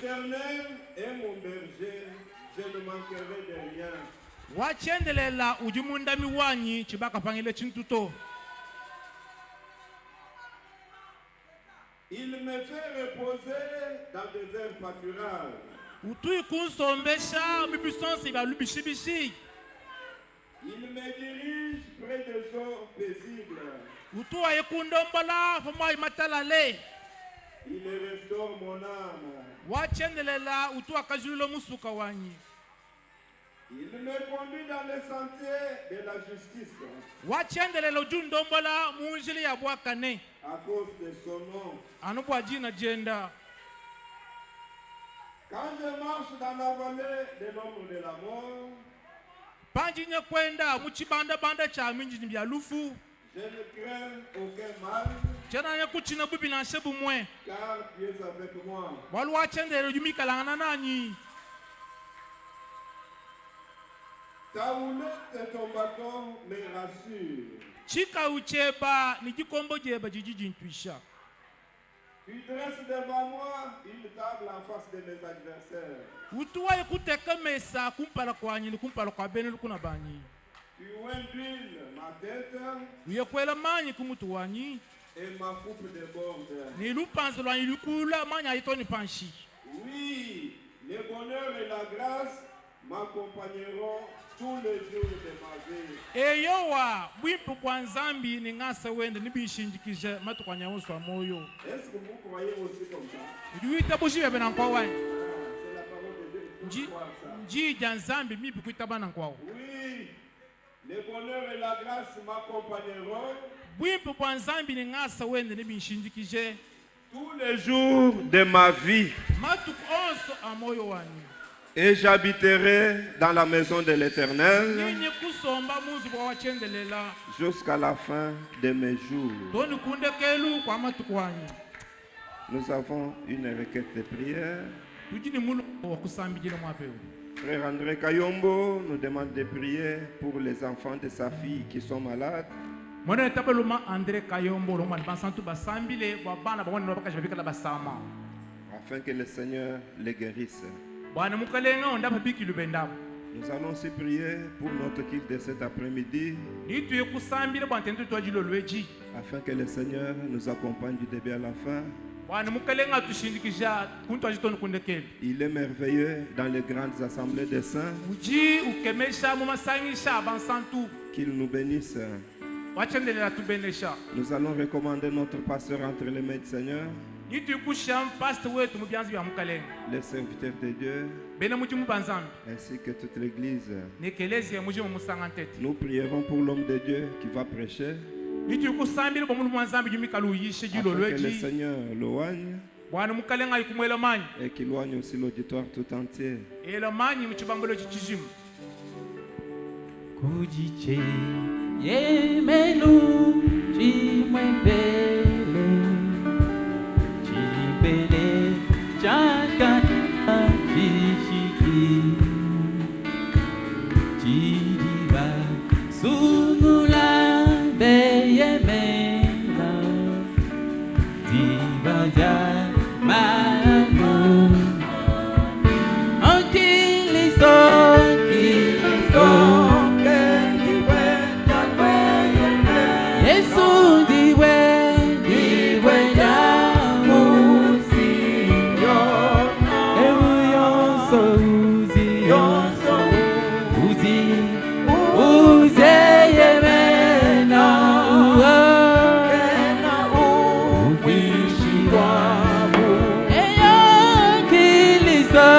L'Éternel est mon berger, je ne manquerai de rien. Wachendelela ujimundami wanyi chibaka pangile chintuto. Il me fait reposer dans des herbes pâturages. Utui kunsombesha mibisonsi ba lubishibishi. Il me dirige près des eaux paisibles. Utua yekundombola fomai matalale. Il restaure mon âme. Wachendelela utua kajulo musuka wanyi. Il me conduit dans les sentiers de la justice. Wachendelela ujundombola munjili ya bwakane. À cause de son nom. Anubwa jina jenda. Quand je marche dans la vallée de l'ombre de la mort, Panjinye kwenda muchibanda banda cha minji mbya lufu. je ne crains aucun mal, Jana ya kuchina bubi na shebu mwe. car tu es avec moi. Walu wachendele yumika langana nanyi. Ta houlette et ton bâton me rassurent. Chika ucheba nijikombo jeba jijiji ntwisha. Tu dresses devant moi une table en face de mes adversaires. Utuwa yekuteka mesa kumpala kwa nyini kumpala kwa bene lukuna banyi. Tu induis ma tête Uyekwela manyi kumutu wanyi. et ma coupe déborde. Ni lupanzo lwa yilukula manya itoni panshi. Oui, le bonheur et la grâce m'accompagneront tous les jours de ma vie. Eyowa bwimpu kwa nzambi ni ngasa wende nibishinjikije matu kwa nyawuswa moyo. Est-ce que vous croyez aussi comme ça? Ujuita bushiwe bena kwa wani. C'est la parole de Dieu. Il faut croire ça. Njija nzambi mipi kuitabana kwao. Oui, le bonheur et la grâce m'accompagneront Bwimpu kwa nzambi ni ngasa wende nibishinjikije tous les jours de ma vie. matu onso amoyo wani. Et j'habiterai dans la maison de l'Éternel Nini kusomba muzu kwa wachendelela. jusqu'à la fin de mes jours. Toni kunde kelu kwa matu kwani. Nous avons une requête de prière. Tujini mulu wa kusambijile mwapeo. Frère André Kayombo nous demande de prier pour les enfants de sa fille qui sont malades. Mwana tabeluma André Kayombo loma bansantu basambile wa bana bawani wabaka jabika la basama. Afin que le Seigneur les guérisse. Bwana mukalenga onda babiki lubenda. Nous allons aussi prier pour notre culte de cet après-midi. Nitu yekusambile bwana tentu twajilo lweji. Afin que le Seigneur nous accompagne du début à la fin. Bwana mukalenga tushindikisha kuntu ajitoni kunde kelu. Il est merveilleux dans les grandes assemblées des saints. Uji ukemesha mumasangisha bansantu. Qu'il nous bénisse. Wachendelela tubenesha. Nous allons recommander notre pasteur entre les mains du Seigneur. Nitu kusham pastor wetu mubyanzi bya mukalenga. Les serviteurs de Dieu, Bena muji mubanzambi. ainsi que toute l'église. Nekelezi muji musangantete. Nous prierons pour l'homme de Dieu qui va prêcher, Nitu kusambile bomu mwanzambi jumika luyishe jilo afin que le lweji. Seigneur l'éloigne Bwana mukalenga ikumwela manyi. et qu'il éloigne aussi l'auditoire tout entier. Ela manyi muchibambolo chichizimu. Kujiche yemelu chimwembele chipele chakata chishiki chidiba sunula beyemela dibaja manu Okiliso Yesu diwe jamusi ewu yonso uzi yemena uwishiwamu eyo kiliso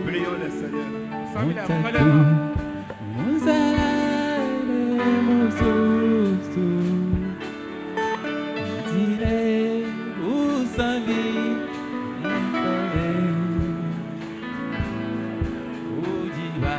Prions le Seigneur. Sambile ya mukalenga. Udiba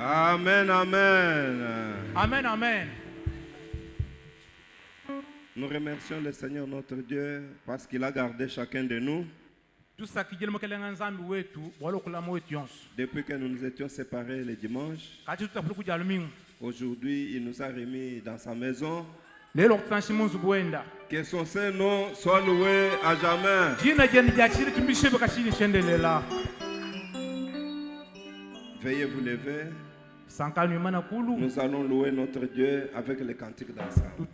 Amen, amen. Amen, amen. Nous remercions le Seigneur notre Dieu parce qu'il a gardé chacun de nous depuis que nous nous étions séparés le dimanche. Aujourd'hui, il nous a remis dans sa maison. Que son Saint-Nom soit loué à jamais. Veuillez vous lever. Nous allons louer notre Dieu avec les cantiques d'ensemble.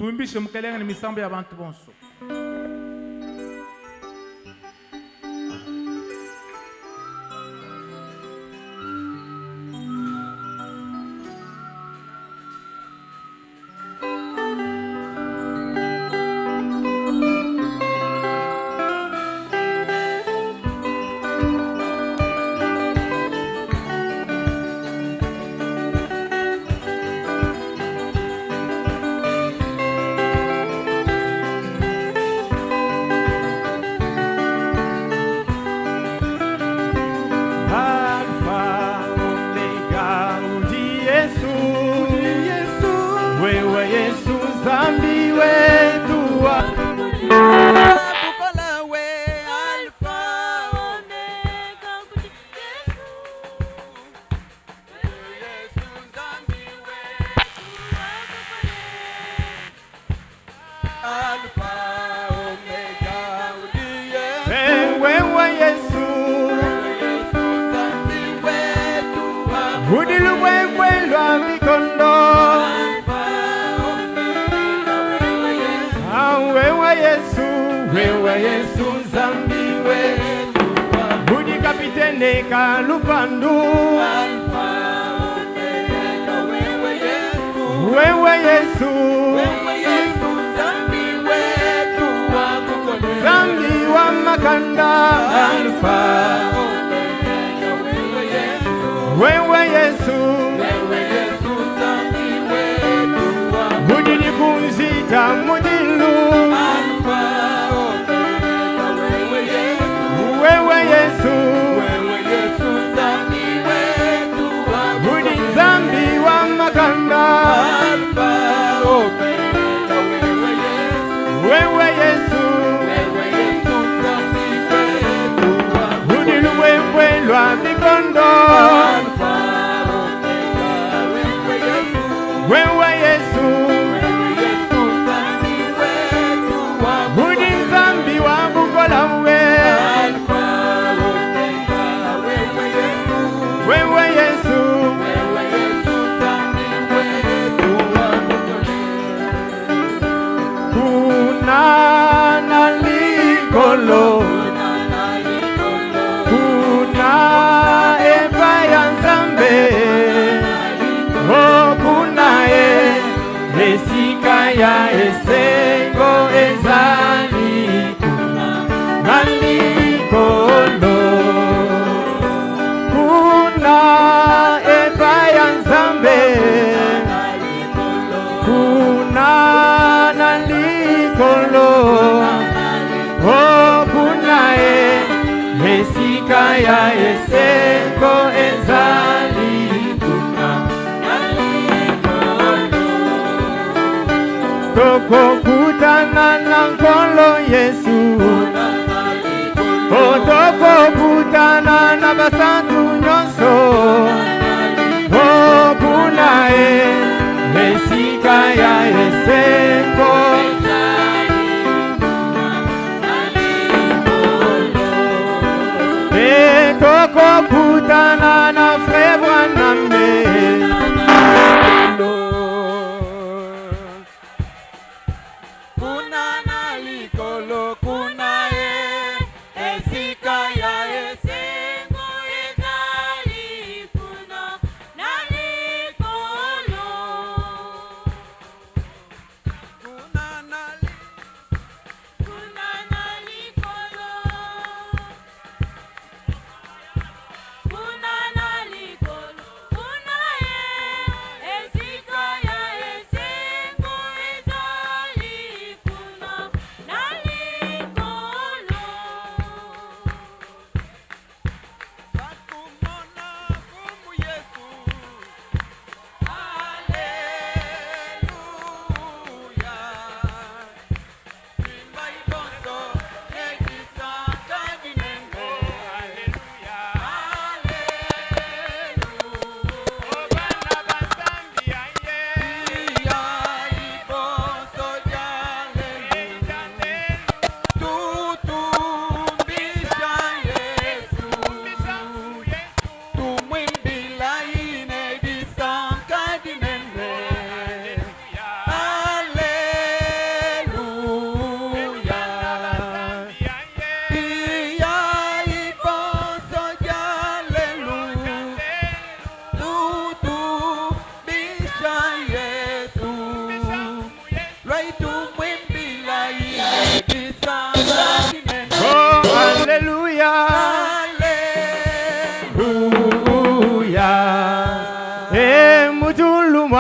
Kuna na likolo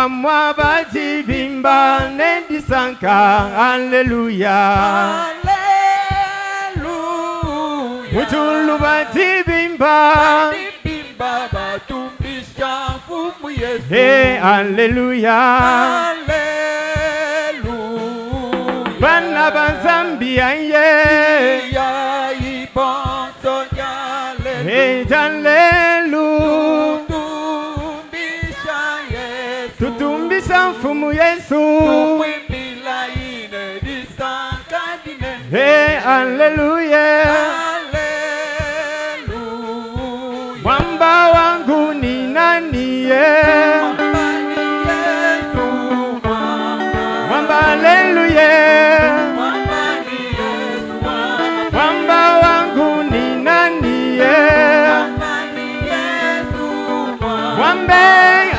Wamwa bati bimba nendi sanka. Alléluia. Mutulu bati bimba. Hey, Alléluia. Bana bazambia ye. Hey, Alléluia. Tutumbisha mfumu Yesu. Hey, Alléluia. Mwamba wangu ni nani ye? Mwamba, Alléluia. Mwamba wangu ni nani ye? Mwambe,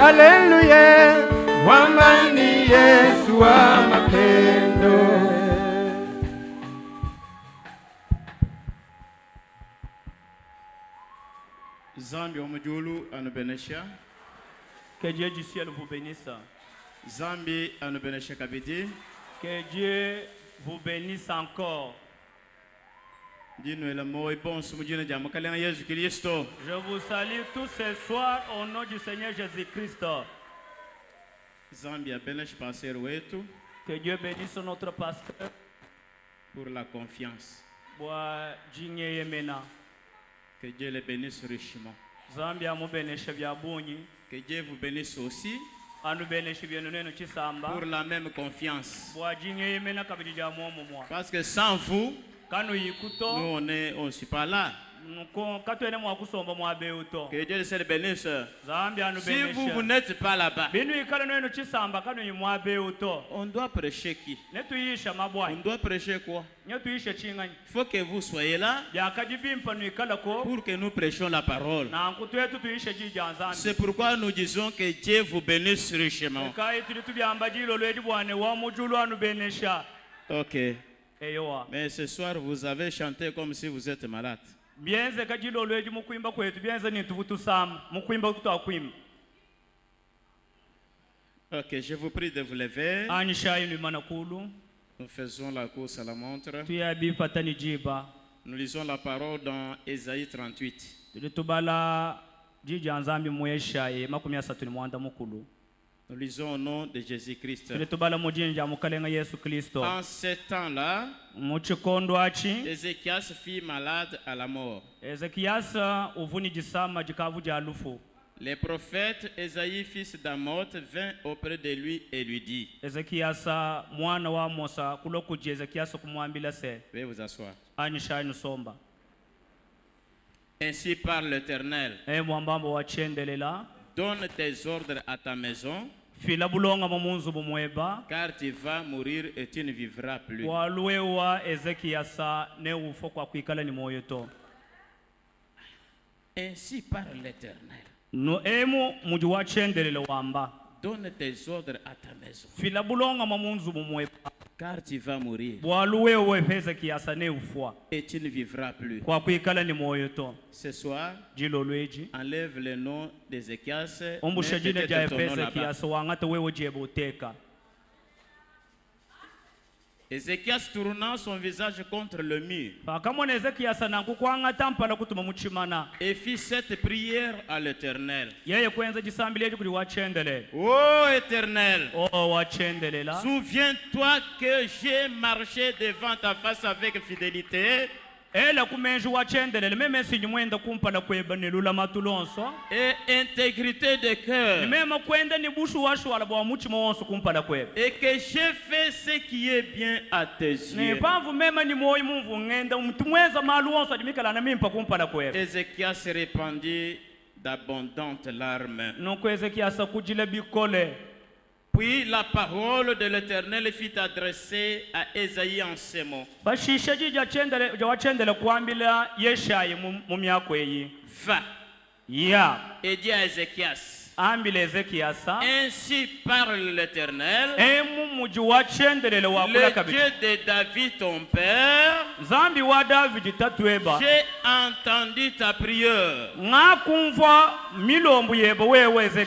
Alléluia. Mwamba ni Yesu wa mapendo. Zambi omujulu anubenesha. Que Dieu du ciel vous bénisse. Zambi anubenesha kabidi. Que Dieu vous bénisse encore. Je vous salue tous ce soir au nom du Seigneur Jésus-Christ. Zambia benesh passer wetu Que Dieu bénisse notre pasteur. pour la confiance. Que Que Dieu le bénisse richement. Zambia mu benesha bya bunyi. Que Dieu vous bénisse aussi Anu benesha bya neno chisamba. pour la même confiance. Parce Parce que sans vous, Kanu yikuto. nous on ne suis pas là. Que Dieu le ciel bénisse. Si vous n'êtes pas là-bas, on doit prêcher qui? On doit prêcher quoi? Il faut que vous soyez là pour que nous prêchions la parole. C'est pourquoi nous disons que Dieu vous bénisse richement. Ok. Mais ce soir, vous avez chanté comme si vous êtes malade. Ok, je vous prie de vous lever. Nous faisons la course à la montre. Nous lisons la parole dans Ésaïe 38. Nous lisons au nom de Jésus-Christ. En ce temps-là, Ézéchias fut malade à la mort. Le prophète Ésaïe, fils d'Amoth, vint auprès de lui et lui dit: Veuillez vous asseoir. Ainsi parle l'Éternel. Donne tes ordres à ta maison, car tu vas mourir et tu ne vivras plus. Ainsi parle l'Éternel. Donne tes ordres à ta maison, car tu vas mourir et tu ne vivras plus. Ce soir, enlève le nom d'Ézéchias. Ézéchias tourna son visage contre le mur et fit cette prière à l'Éternel. Ô Éternel, souviens-toi que j'ai marché devant ta face avec fidélité et intégrité de cœur, et que j'ai fait ce qui est bien à tes yeux. Ézéchias répandit d'abondantes larmes. Puis la parole de l'Éternel fut adressée à Ésaïe en ces mots: Va et dis à Ézéchias, Ainsi parle l'Éternel, le Dieu de David ton père. J'ai entendu ta prière.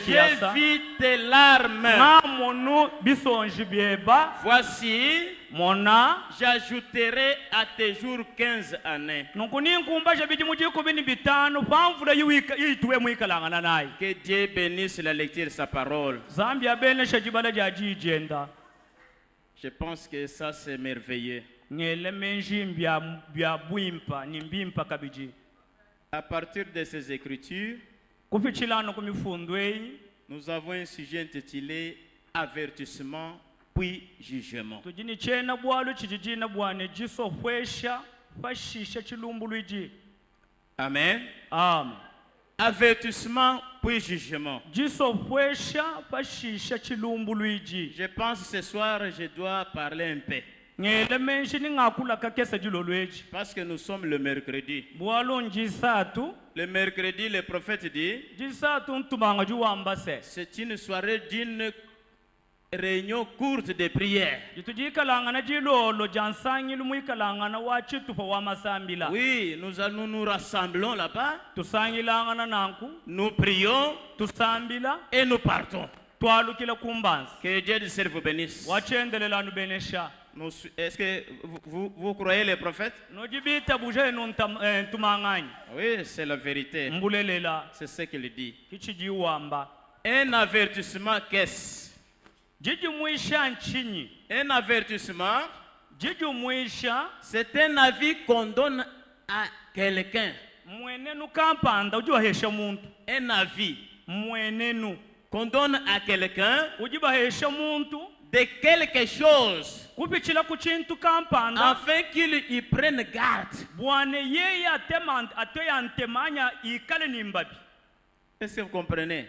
J'ai vu tes larmes. Voici, j'ajouterai à tes jours 15 années. Que Dieu bénisse la lecture de sa parole. Je pense que ça c'est merveilleux. À partir de ces écritures, nous avons un sujet intitulé avertissement puis jugement. Amen. Amen. Avertissement puis jugement. Je pense que ce soir je dois parler un peu. Parce que nous sommes le mercredi. Le mercredi, le prophète dit, c'est une soirée d'une réunion courte de prière. Oui, nous nous rassemblons là-bas. Nous prions et nous partons. Que Dieu du ciel vous bénisse. Est-ce que vous croyez les prophètes? Oui, c'est la vérité. C'est ce qu'il dit. Un avertissement, qu'est-ce? Un avertissement, c'est un avis qu'on donne à quelqu'un. Un avis qu'on donne à quelqu'un de quelque chose afin qu'il y prenne garde. Est-ce que vous comprenez?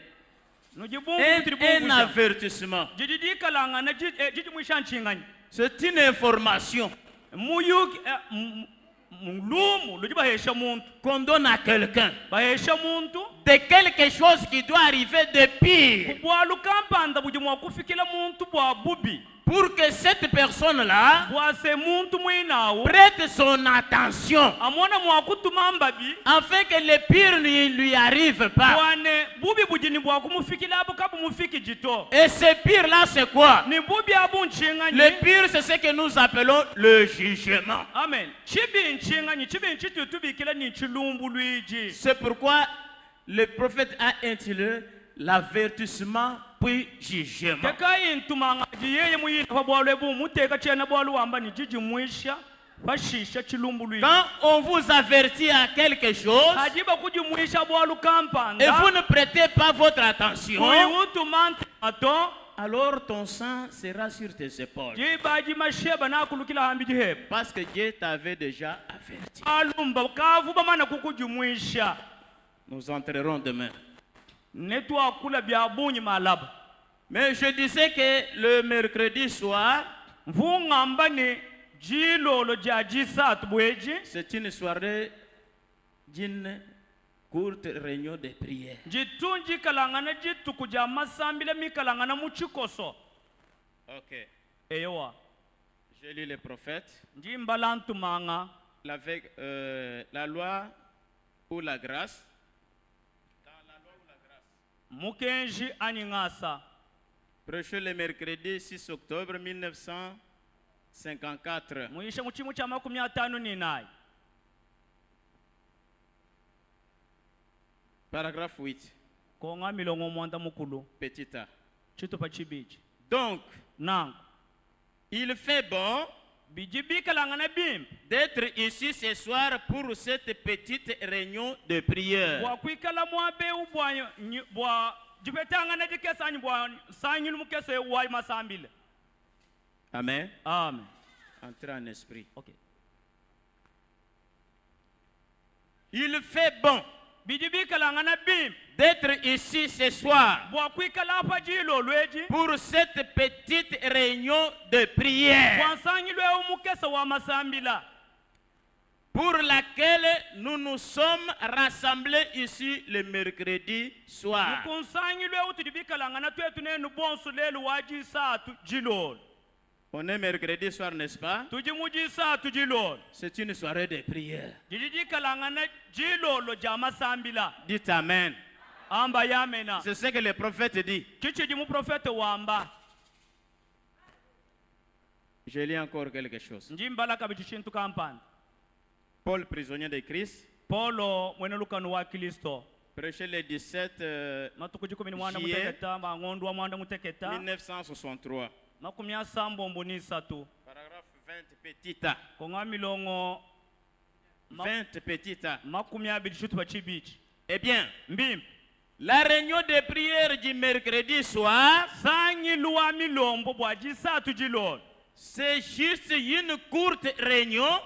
Un avertissement, c'est une information qu'on donne à quelqu'un de quelque chose qui doit arriver de pire, pour que cette personne-là prête son attention afin que le pire ne lui arrive pas. Et ce pire-là, c'est quoi? Le pire, c'est ce que nous appelons le jugement. Amen. C'est pourquoi le prophète a intitulé l'avertissement puis jugement. Quand on vous avertit à quelque chose et vous ne prêtez pas votre attention, alors ton sang sera sur tes épaules. Parce que Dieu t'avait déjà averti. Nous entrerons demain. Mais je disais que le mercredi soir, c'est une soirée d'une courte réunion de prière. Ok. Je lis les prophètes. La loi ou la grâce. Prêché le mercredi 6 octobre 1954. Paragraphe 8. Petit a. Donc, il fait bon d'être ici ce soir pour cette petite réunion de prière. Amen. Amen. Entrez en esprit. Okay. Il fait bon d'être ici ce soir pour cette petite réunion de prière. pour laquelle nous nous sommes rassemblés ici le mercredi soir. On est mercredi soir, n'est-ce pas? C'est une soirée de prière. Dites Amen. C'est ce que le prophète dit. Je lis encore quelque chose. Paul, prisonnier de Christ, prêchait le 17 juillet 1963. Paragraphe 20 petit a. 20 petit a. Eh bien, la réunion de prière du mercredi soir, c'est juste une courte réunion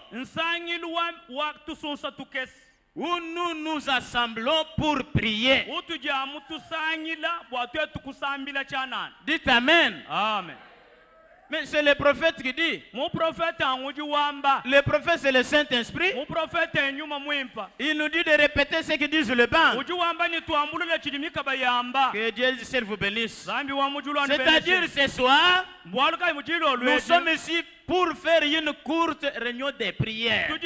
où nous nous assemblons pour prier. Dites Amen. Amen. Mais c'est le prophète qui dit. Le prophète, c'est le Saint-Esprit. Il nous dit de répéter ce que disent le banc. Que Dieu seul vous bénisse. C'est-à-dire ce soir, nous sommes ici pour faire une courte réunion de prière.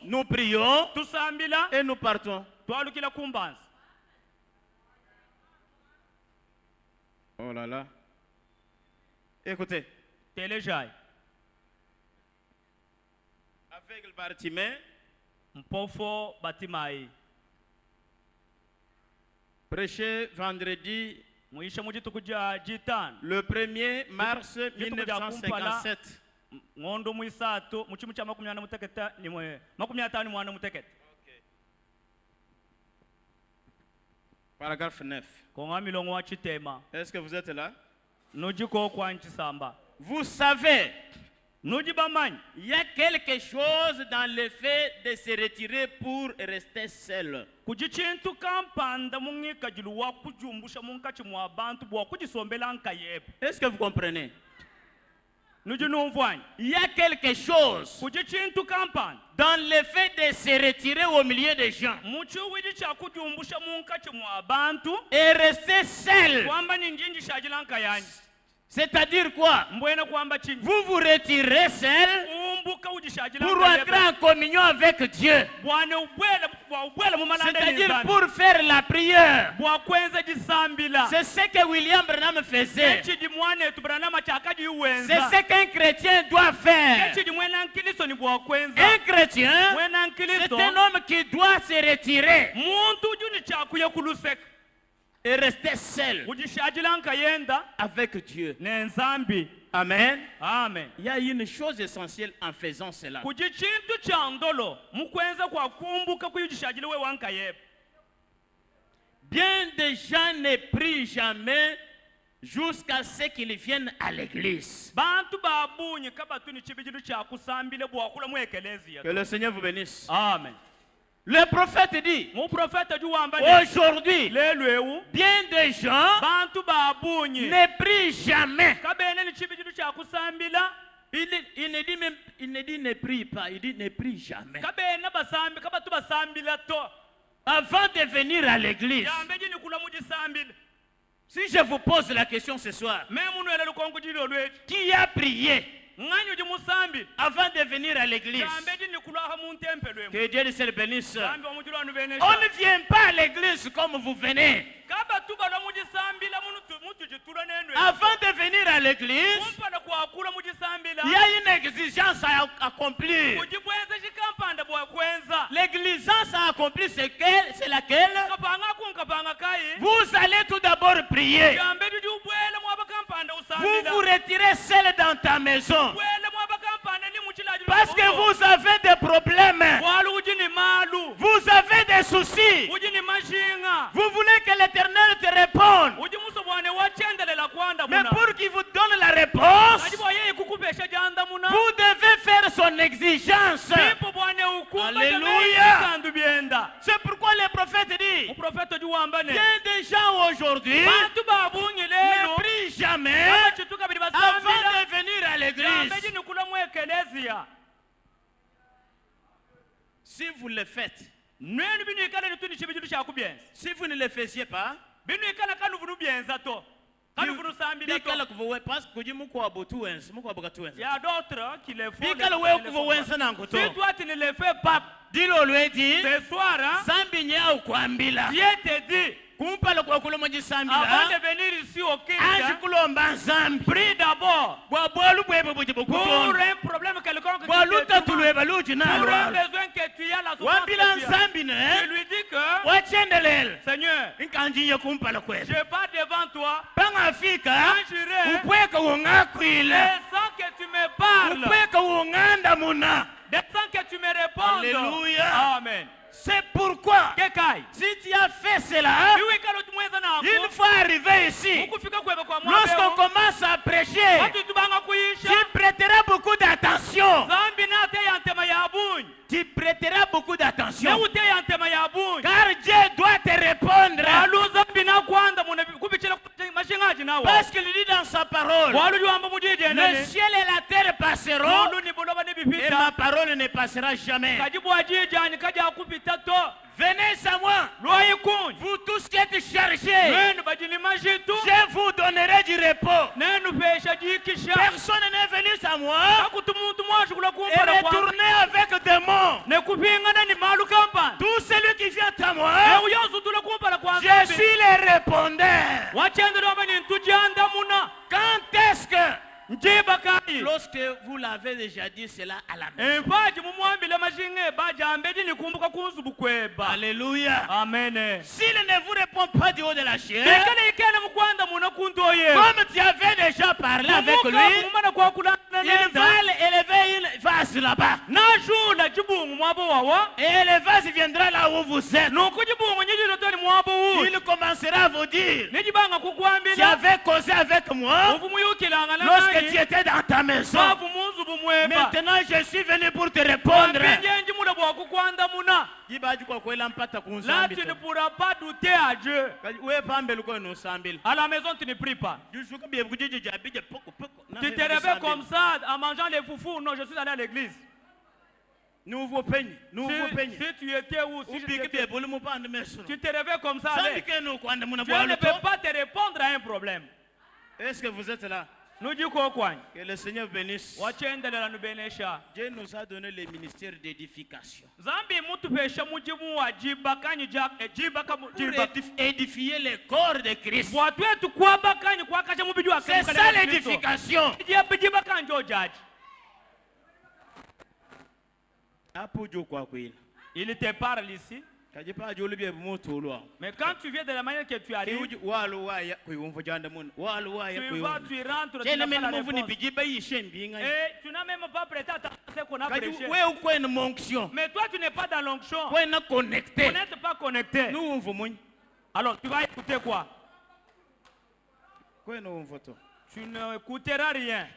Nous prions et nous partons. Oh là là. Écoutez. Aveugle Bartimée. Prêché vendredi le 1er mars 1957. Paragraphe 9. Est-ce que vous êtes là? Vous savez, il y a quelque chose dans le fait de se retirer pour rester seul. Est-ce que vous comprenez? Il y a quelque chose dans le fait de se retirer au milieu des gens et rester seul. C'est-à-dire quoi? Vous vous retirez seul pour entrer en communion avec Dieu. C'est-à-dire pour faire la prière. C'est ce que William Branham faisait. C'est ce qu'un chrétien doit faire. Un chrétien, c'est un homme qui doit se retirer et rester seul avec Dieu. Amen. Amen. Il y a une chose essentielle en faisant cela. Bien des gens ne prient jamais jusqu'à ce qu'ils viennent à l'église. Que le Seigneur vous bénisse. Amen. Le prophète dit, aujourd'hui, bien des gens ne prient jamais. Il ne dit ne prie pas, il dit ne prie jamais. Avant de venir à l'église, si je vous pose la question ce soir, qui a prié avant de venir à l'église? Que Dieu le bénisse. On ne vient pas à l'église comme vous venez. Avant de venir à l'église, il y a une exigence à accomplir. L'exigence à accomplir, c'est laquelle? Vous allez tout d'abord prier. Vous vous retirez seul dans ta maison. Parce que vous avez des problèmes. Vous avez des soucis. Vous voulez que l'Éternel te réponde. Mais pour qu'il vous donne la réponse, vous devez faire son exigence. Alléluia. C'est pourquoi le prophète dit, bien des gens aujourd'hui ne prient jamais avant de venir à l'église. Si vous le faites, Nenu binu ikala ni tuni chibidu cha kubienza. si vous ne le faisiez pas, Binu ikala kanu vunu bienza to. Kanu vunu sambila to. bikala kuvo parce que kujimu kwa botu wens, muko abagatu wens. Il y a d'autres qui le font. Bikala we kuvo wens na ngoto. Si toi tu ne le fais pas, Dilo lwedi, ce soir, hein, zambi nyao kwambila. Dieu te dit, Kumpala kwa kulomaji avant sambila. de venir ici au Kenya, Anji kulomba zambi. prie d'abord Bwa bolu bwebe buji pour bukutondo. un problème quelconque Bwa qui te luta tourmente, tulwe baluji pour un nalo. besoin que tu as, la souffrance Wambila que tu as. zambi Je ne. lui dis que, Wachendelele. Seigneur, Inkanji ya kumpala kwetu. je pars devant toi, Panga Afrika. quand j'irai, Upweka ungakwile. et sans que tu me parles, Upweka unganda muna. et sans que tu me répondes. Alléluia. Amen. C'est pourquoi, Kekai. si tu as fait cela, Iwe kalo tumweza na une hapo. fois arrivé ici, Ukufika kwebe kwa lorsqu'on mwabeo. commence à prêcher, Watu tubanga kuisha. tu prêteras beaucoup d'attention. Zambi na te ya ntema ya bunyi. Tu prêteras beaucoup Ne d'attention. ute ya ntema ya bunyi. Car Dieu doit te répondre. Alu zambi na kwanda mune kubichira mashingaji nawo. Parce qu'il dit dans sa parole, Walu yuamba mujije le nene. ciel et la terre passeront, Mundu ni buloba ni et ma bipita. parole ne passera jamais. Kajibu ajija ni kaja kupita to. Venez à moi, Lwayi kunyi. vous tous qui êtes chargés, Nenu bajini majitu. je vous donnerai du repos. Nenu pesha jikisha. Personne n'est venu à moi Akutumuntu mwashukula et kumpala kwa. retourner avec des mots. Ne kupingana ni malu kampani. Tout celui qui vient à moi, Ewu yonsu tula kumpala kwa je zambi. suis le répondeur. Wachendera bani ntujanda muna. Quand est-ce que, Njiba kai. lorsque vous l'avez déjà dit cela à la maison? Empaji mumwambile mashinge baja ambeji nikumbuka kunzu bukweba. Alléluia. Amen. S'il ne vous répond pas du haut de la chair, Bekane ikene mukwanda muna kuntoye. comme tu avais déjà parlé avec lui, Mumana kwa kulana il neza. va élever une vase là-bas. Najula jibungu mwabo wawa. Et le vase viendra là où vous êtes. Nuko jibungu nyiji lotoni mwabo wu. Il commencera à vous dire, Nijibanga tu kukwambila. avais causé avec moi Uvumuyukilanga na lorsque nani. tu étais dans ta maison. Bavu munzu bumweba. Maintenant, je suis venu pour te répondre. Wambenjenji muda bwa kukwanda muna. Là, Là, tu ne pourras pas douter à Dieu. À la maison, tu ne pries pas. Tu te réveilles comme ça en mangeant les foufous. Non, je suis allé à l'église. Si tu étais où, si tu te réveilles comme ça, allez. Dieu ne peut pas te répondre à un problème. Est-ce que vous êtes là? Nous disons quoi? Que le Seigneur bénisse. Dieu nous a donné le ministère d'édification. Pour édifier le corps de Christ. C'est ça l'édification. Il te parle ici. Mais quand tu viens de la manière que tu arrives, tu rentres, tu n'as pas la réponse. Et tu n'as même pas prêté attention à ce qu'on a prêché. Mais toi, tu n'es pas dans l'onction. Tu n'es pas connecté. Alors, tu vas écouter quoi? Tu n'écouteras rien.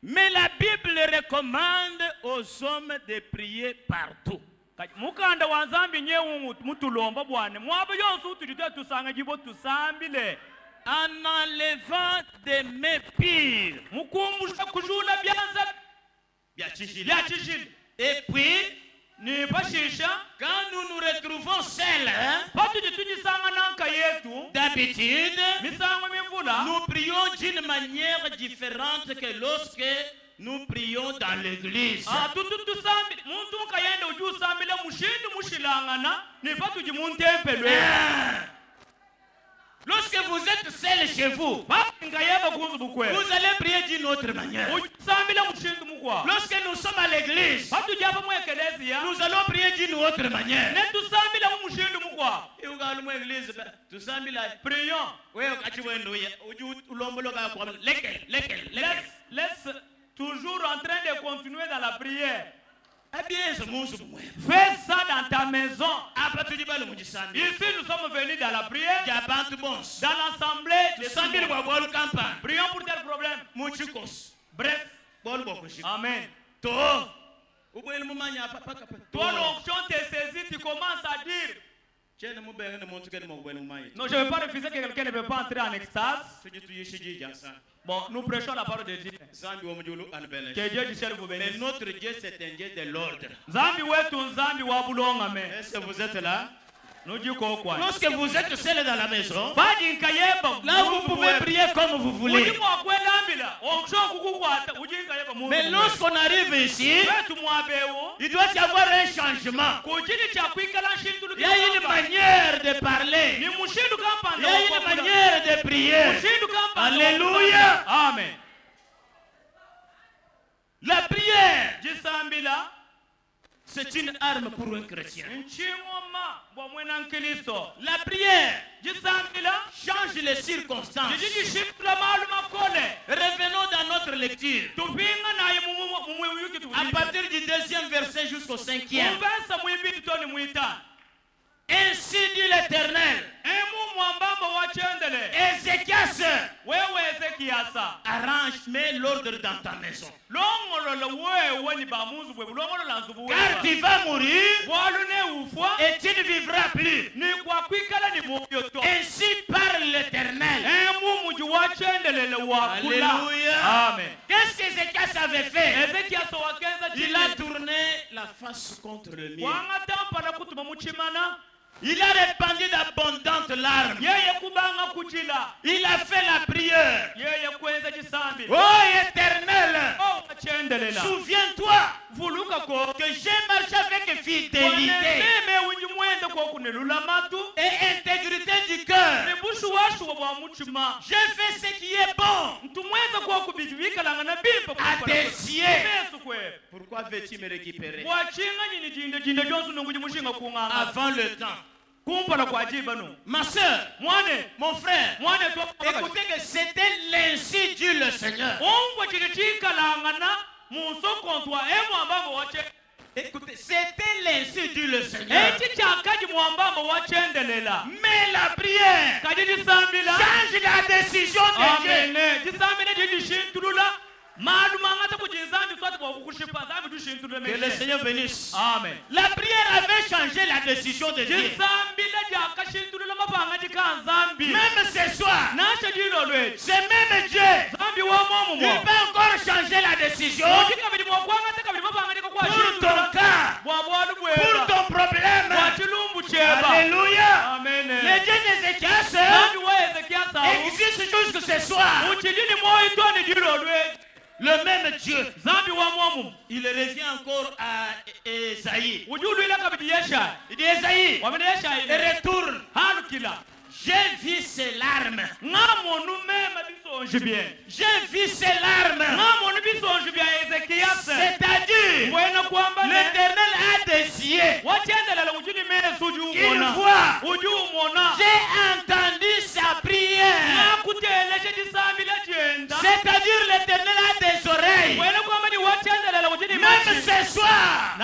Mais la Bible recommande aux hommes de prier partout. Mukanda wanzambi nyewu mutulomba bwane mwabo yonse utulite tusanga jibo tusambile en enlevant des mains pires mukumbusha kujula byanza bya chishili et puis ni pashisha quand nous nous retrouvons seuls patu tujisanga nanka yetu d'habitude misango mivula nous prions d'une manière différente que lorsque nous prions dans l'église. Lorsque vous êtes seul chez vous, vous allez prier d'une autre manière. Lorsque nous sommes à l'église, nous allons prier d'une autre manière. Laisse toujours en train de continuer dans la prière. Fais ça dans ta maison. Ici, nous sommes venus dans la prière, dans l'assemblée. Prions pour tel problème. Bref. Amen. Toi, l'onction te saisit, tu commences à dire. Non, je ne veux pas refuser que quelqu'un ne peut pas entrer en extase. Bon, nous prêchons la parole de Dieu. Mais notre Dieu, c'est un Dieu de l'ordre. Est-ce que vous êtes là? Lorsque vous êtes seul dans la maison, là vous pouvez prier comme vous voulez. Mais lorsqu'on arrive ici, il doit y avoir un changement. Il y a une manière de parler. Il y a une manière de prier. Alléluia. Amen. La prière, c'est une arme pour un chrétien. La prière change les circonstances. Revenons dans notre lecture. À partir du 2e verset jusqu'au 5e. Ainsi dit l'Éternel. Ézéchias, arrange, mets l'ordre dans ta maison. Car tu vas mourir et tu ne vivras plus. Ainsi parle l'Éternel. Alléluia. Amen. Qu'est-ce qu'Ézéchias avait fait? Il a tourné la face contre le mur. Il a répandu d'abondantes larmes. Il a fait la prière. Oh Éternel, souviens-toi que j'ai marché avec fidélité et intégrité du cœur. J'ai fait ce qui est bon à tes yeux. Pourquoi veux-tu me récupérer avant le temps? Ma soeur, mon frère, écoutez que c'était l'ainsi dit le Seigneur. Écoutez, c'était l'ainsi dit le Seigneur. Mais la prière change la décision de Dieu. Que le Seigneur bénisse. Amen. La prière avait changé la décision de Dieu. Même ce soir, c'est même Dieu. Il peut encore changer la décision pour ton cas, pour ton problème. Alléluia. Amen. Le Dieu d'Ézéchias existe jusque ce soir. Le même Dieu, il revient encore à Esaïe. Il dit Esaïe, retourne. J'ai vu ses larmes. J'ai vu ses larmes. C'est-à-dire, l'Éternel a décidé une fois. J'ai entendu sa prière. C'est-à-dire, l'Éternel a des oreilles. Même ce soir,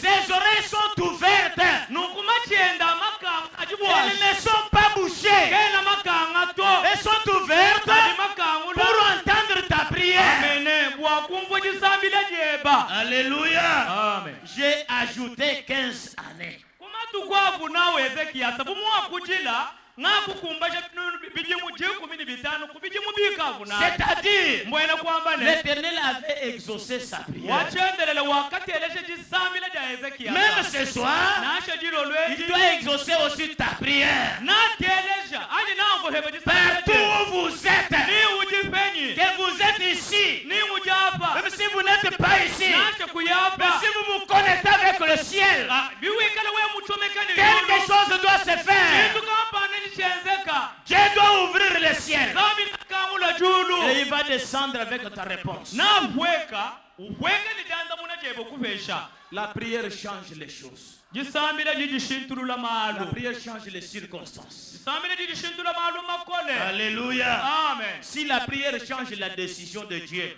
ses oreilles sont ouvertes. Elles ne sont pas bouchées. Elles sont ouvertes pour entendre ta prière. Alléluia. Amen. J'ai ajouté 15 années. C'est-à-dire, l'Éternel avait exaucé sa prière. Même ce soir, il doit exaucer aussi ta prière. Partout où vous êtes, que vous êtes ici, même si vous n'êtes pas ici, même si vous vous connectez avec le ciel, quelque chose doit se faire. Dieu doit ouvrir le ciel et il va descendre avec ta réponse. La prière change les choses. La prière change les circonstances. Alléluia. Amen. Si la prière change la décision de Dieu,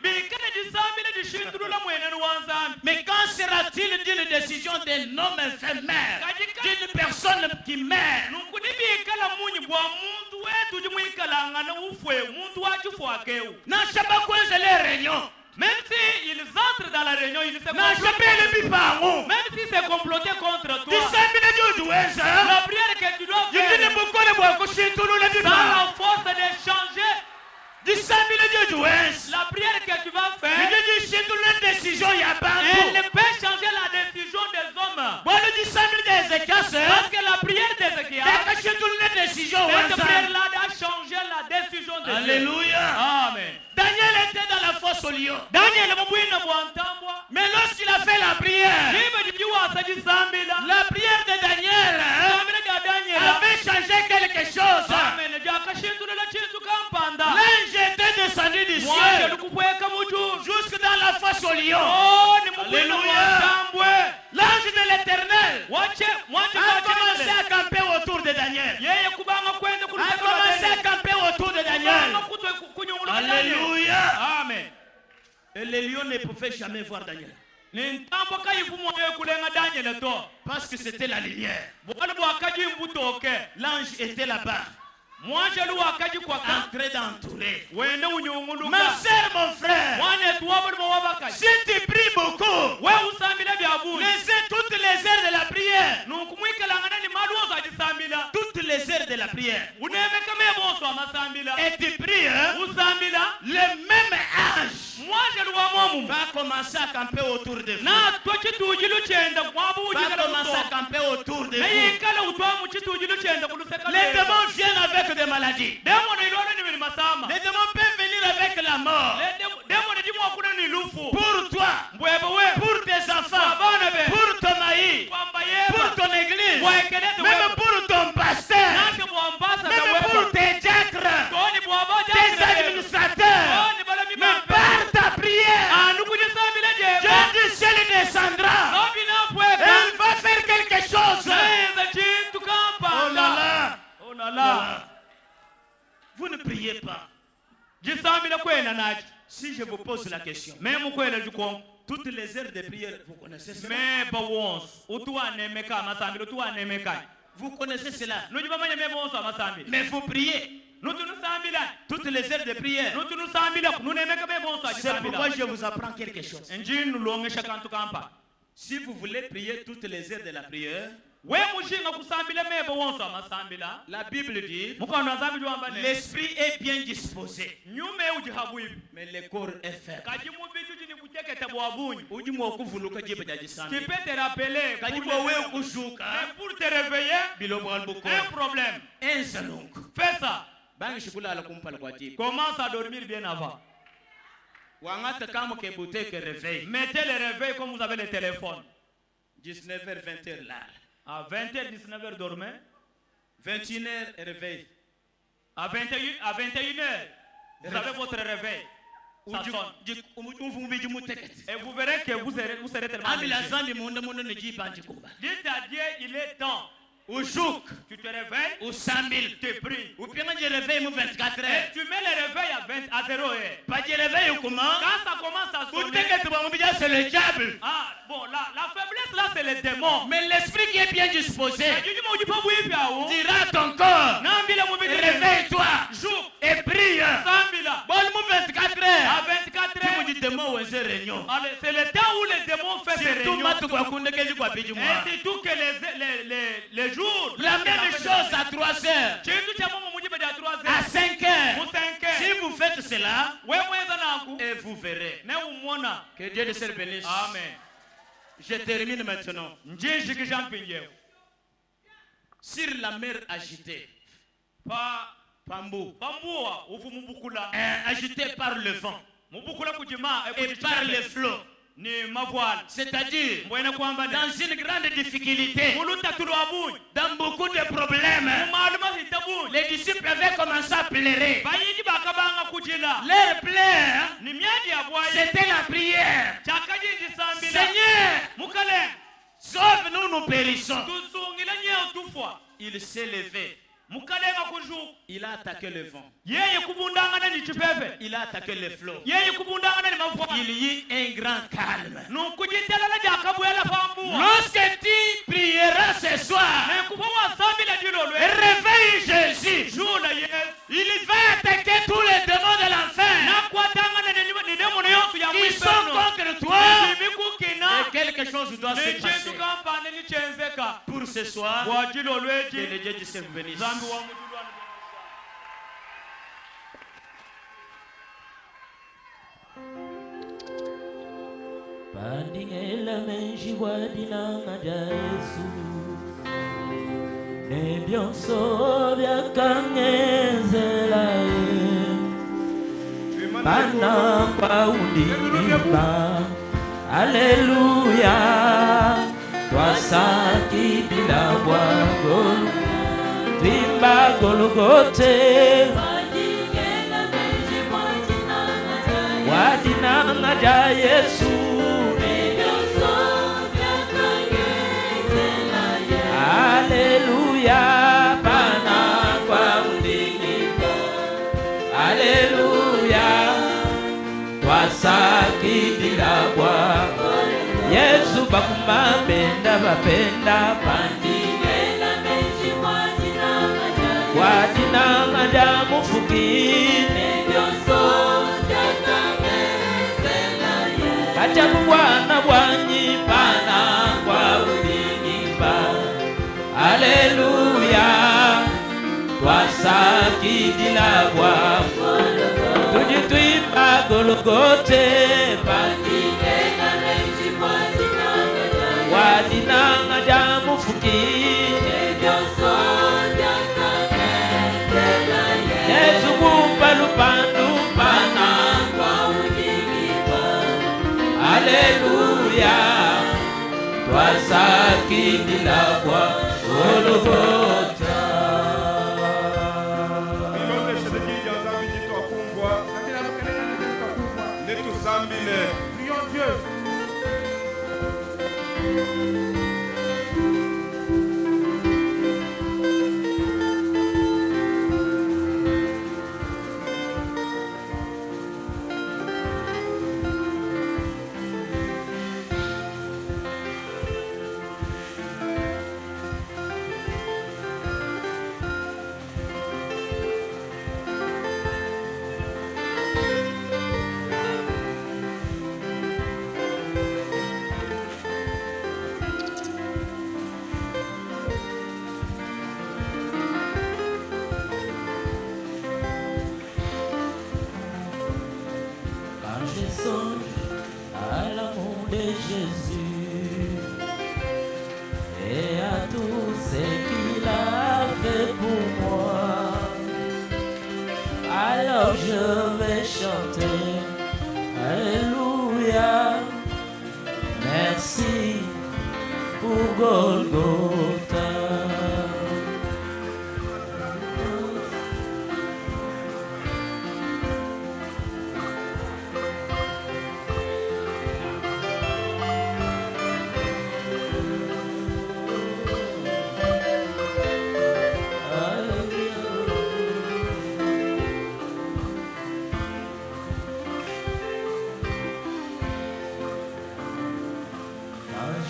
mais quand sera-t-il d'une décision d'un homme éphémère, d'une personne qui meurt? N'a pas quoi les réunions. Même s'ils entrent dans la réunion, ils se même si c'est comploté contre toi, la prière que tu dois faire, par la force de changer, La prière que tu vas faire, elle peut changer la décision des hommes. Parce que la prière d'Ézéchias, cette prière-là a changé la décision des hommes. Alléluia. Amen. Daniel était dans la fosse au lion. Mais lorsqu'il a fait la prière, la prière de Daniel avait changé quelque chose. L'ange était descendu du ciel jusque dans la fosse au lion. Alléluia. L'ange de l'Éternel a commencé à camper autour de Daniel. A commencé à camper autour de Daniel. Alléluia. Amen. Et les lions ne pouvaient jamais voir Daniel. Parce que c'était la lumière. L'ange était là-bas. En train d'entourer. Ma soeur, mon frère, si tu pries beaucoup, laissez toutes les heures de la prière. Toutes les heures de la prière. Et tu pries, le même âge va commencer à camper autour de vous. Va commencer à camper autour de vous. Les démons viennent avec des maladies. Les démons peuvent venir avec la mort. Pour toi, pour tes enfants, pour ton mari, pour ton église, même pour ton pasteur, même pour tes diacres, tes administrateurs. Mais par ta prière, Dieu du ciel descendra. Elle va faire quelque chose. Oh là là. Vous ne priez pas. Si je vous pose la question, toutes les heures de prière, vous connaissez cela? Vous connaissez cela? Mais vous priez. Toutes les heures de prière. C'est pourquoi je vous apprends quelque chose. Si vous voulez prier toutes les heures de la prière, la Bible dit l'esprit est bien disposé, mais le corps est faible. Tu peux te rappeler, mais pour te réveiller, un problème. Fais ça. Commence à dormir bien avant. Mettez le réveil comme vous avez le téléphone. 19h, 20h là. À 20h, 19h dormez. 21h réveil. À 21h, vous avez votre réveil. Ça sonne. Et vous verrez que vous serez tellement dites à Dieu, il est temps. Ou jouk, tu te réveilles, ou 100 000, tu pries. Ou bien je réveille 24 heures. Et tu mets le réveil à 0 heure. Pas de réveil ou comment? Quand ça commence à sonner, c'est le diable. Ah, bon, la faiblesse là, c'est le démon. Mais l'esprit qui est bien disposé dira à ton corps, réveille-toi, joue et prie. Bon, 24 heures. À 24 heures, c'est le temps où les démons font ces réunions. Et surtout que les jours, la même chose à 3 heures, à 5 heures. Si vous faites cela, et vous verrez que Dieu le ciel bénisse. Amen. Je termine maintenant. Sur la mer agitée, agitée par le vent et par les flots, c'est-à-dire dans une grande difficulté, dans beaucoup de problèmes, les disciples avaient commencé à pleurer. Leur pleurs, c'était la prière. Seigneur, sauve-nous, nous périssons. Il s'est levé. Il a attaqué le vent. Il a attaqué le flot. Il y eut un grand calme. Lorsque tu prieras ce soir, réveille Jésus. Il va attaquer tous les démons de l'enfer. Ils sont contre toi. Et quelque chose doit se passer. Pour ce soir, que le Dieu du ciel vous bénisse. Pandingela menji wadinanga Yesu Nebionso vyakangezela Pana kwa undimba Alleluia Twasaki bila wako Twimba Golgote Wadinanga ja Yesu Alleluia Pana kwa undimba Alleluia Twasaki bila wako Yesu bakuma benda bapenda pandingela menji wadinanga ja mufukine byonso byakangezela kacha bwana bwanyi pana kwa udinimba Alleluia twasakidila bwako tujitwimba Golgote pandingela wadinanga ja mufukine byonso byakangezela Yesu kumpa lupandu pana kwa udinimba Alleluia twasakidila kwa Golgota Prions Dieu. Alors je vais chanter, Alléluia, merci pour Golgotha.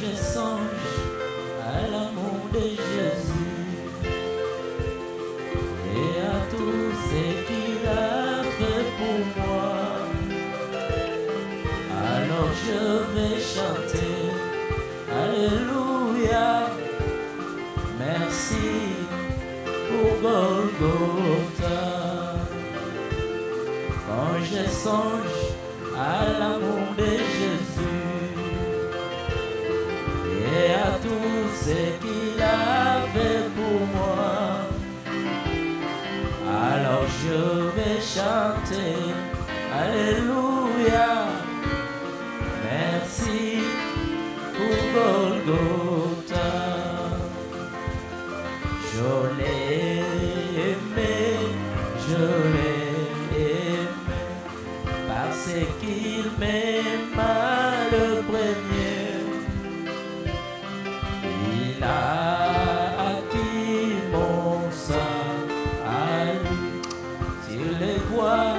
Je songe à l'amour de Jésus et à tout ce qu'il a fait pour moi. Alors je vais chanter, Alléluia, merci pour Golgotha. Quand je songe à l'amour de Jésus et à tout ce qu'il a fait pour moi, alors je vais chanter, Alléluia, merci pour Golgotha. Je l'ai aimé, parce qu'il m'aima le premier. Il a acquis mon sang à lui sur les voies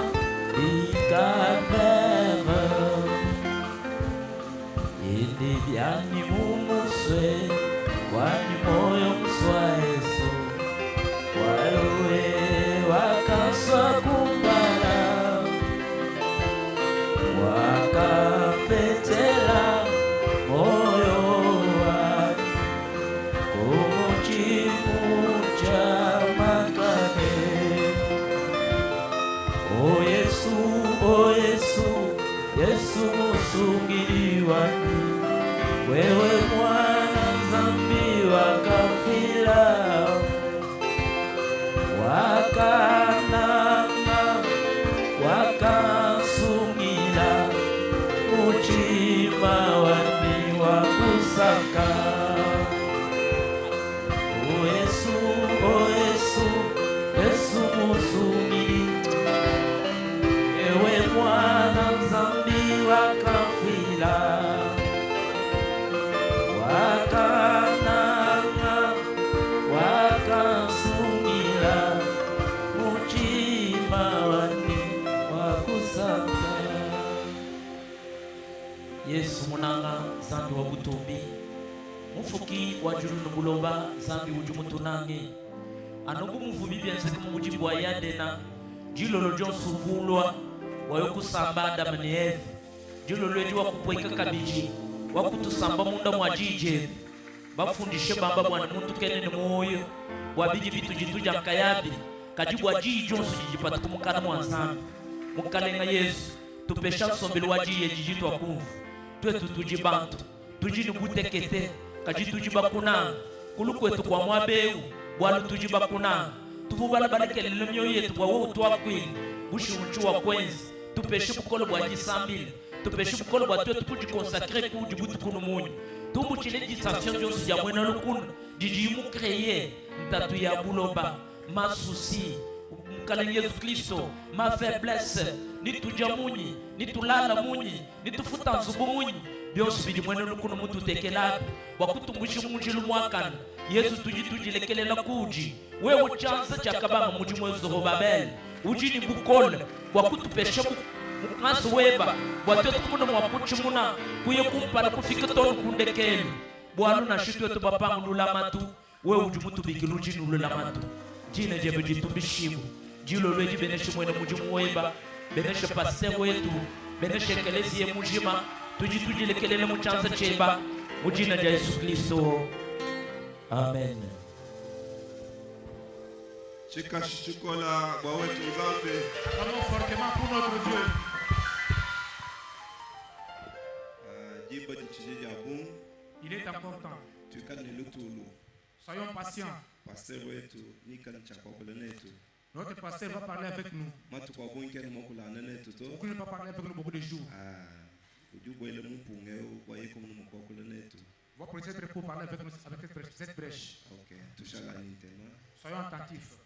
du calvaire. Il dit bien ni mumuswe, kwa ni moyo mswaeso, walowe wakanswa kumbala, wakapetela moyo wake. Oh Yesu, Yesu, Yesu musungiri wani, wewe mwana zambi wakafira, wakananga wakasungila, mutima wani wakusaka. O Yesu, Yesu musumi, ewe mwana zambi wakafila, wakananga wakasungila, mutima wani wakusaka. Yesu munanga zambi wabutumbi, mufuki wajulu nubuloba zambi ujumutunange, anogu muvubi byanseke mumujibu wa yadena, jilolo jonsu vulwa wayokusamba Adam ni Eve, jilolo eji wakupweka kabiji wakutusamba munda mwa jije, bafundishe bamba mwana muntu kene ni moyo wabiji bitu jituja mkayabi kajibu wa jiji jonsu jijipata kumukana mwanzambi mukalenga Yesu tupesha sombele wajiye jijitu wakuvu twetu tujibantu tujini gutekete kajitu jibakuna kulukwetu kwa mwabeu bwalu tujibakuna tububala balekelele myo yetu kwa wo twakwini bushi mchu wa kwenzi tupeshe bukolo bwa jisambile tupeshe bukolo bwa twetu kujikonsakre kujibutu kunu munyu tumuchile distinction jonsi ya mwena lukuna jijimu kreye ntatu ya buloba ma souci mkalenge Yesu Kristo ma faiblesse ni tujamunyi ni tulala munyi ni tufuta nzubu munyi byose bidi mwene lukuna mutu tekelabi wakutumbushi munjilu mwakana Yesu tujilekelela kuji wewe chanza cha kabama muji mwezo Babel ujini bukole wakutupesha mukasi weba watoto kumuna mwapuchi muna kuye kumpala kufika tonu kundekeli bwalu na shitu yetu bapangu lulamatu wewe ujumutu bikilu jinu lulamatu jine jebe jitumbishimu jilo lweji beneshe mwene muji mweba beneshe pasero wetu beneshe kelezi ye mujima tujilekelele muchanza cheba mujina ja Yesu Kristo. Amen. Chikashikola kwa wetu Nzambe. Vraiment fortement pour notre Dieu. Jiba jichije abu. Il est important. Tukane lutulu. Soyons patients. Pasteur wetu nikana chakokole netu. Notre pasteur va parler avec nous. Matu kwa bunke mokula netu to. Vous ne pas parler avec nous beaucoup de jours. Ujubo ile mpunge kwa yeko mokokole netu. Vous pouvez être pour parler avec nous avec cette brèche. OK, toucha la nitema. Soyons attentifs.